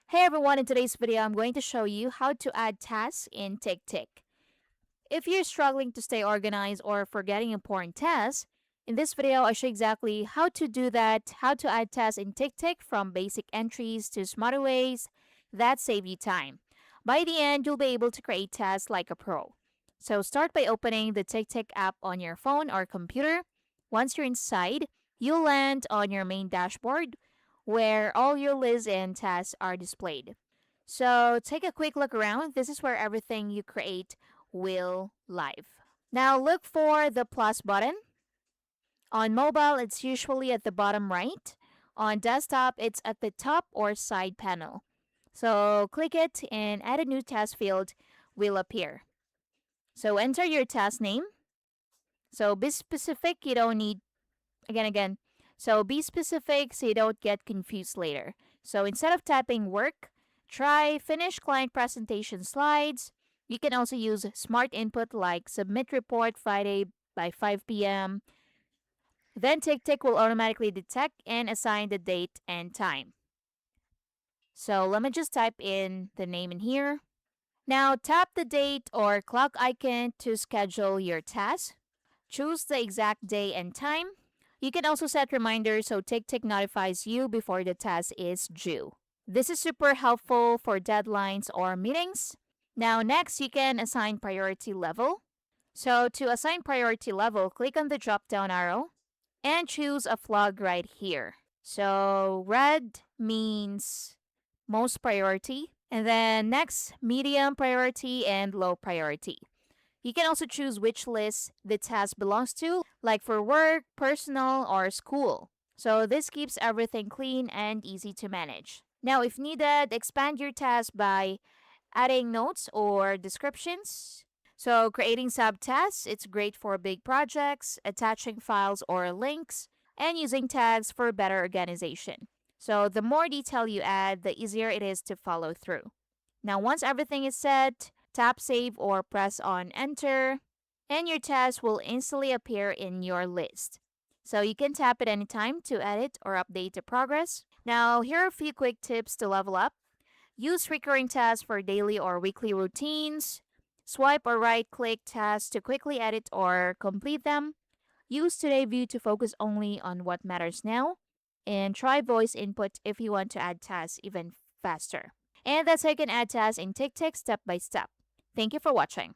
Hey everyone, in today's video, I'm going to show you how to add tasks in TickTick. If you're struggling to stay organized or forgetting important tasks, in this video, I show exactly how to do that, how to add tasks in TickTick from basic entries to smarter ways that save you time. By the end, you'll be able to create tasks like a pro. So start by opening the TickTick app on your phone or computer. Once you're inside, you'll land on your main dashboard where all your lists and tasks are displayed. So take a quick look around. This is where everything you create will live. Now look for the plus button. On mobile, it's usually at the bottom right. On desktop, it's at the top or side panel. So click it and add a new task field will appear. So enter your task name. So be specific, you don't need again. So be specific so you don't get confused later. So instead of typing work, try finish client presentation slides. You can also use smart input like submit report Friday by 5 p.m. Then TickTick will automatically detect and assign the date and time. So let me just type in the name in here. Now tap the date or clock icon to schedule your task. Choose the exact day and time. You can also set reminders so TickTick notifies you before the task is due. This is super helpful for deadlines or meetings. Now, next, you can assign priority level. So, to assign priority level, click on the drop down arrow and choose a flag right here. So, red means most priority, and then next, medium priority and low priority. You can also choose which list the task belongs to, like for work, personal, or school. So this keeps everything clean and easy to manage. Now, if needed, expand your task by adding notes or descriptions. So creating subtasks, it's great for big projects, attaching files or links, and using tags for better organization. So the more detail you add, the easier it is to follow through. Now, once everything is set, tap save or press on enter, and your task will instantly appear in your list. So you can tap it anytime to edit or update the progress. Now, here are a few quick tips to level up. Use recurring tasks for daily or weekly routines. Swipe or right click tasks to quickly edit or complete them. Use Today View to focus only on what matters now. And try voice input if you want to add tasks even faster. And that's how you can add tasks in TickTick step by step. Thank you for watching.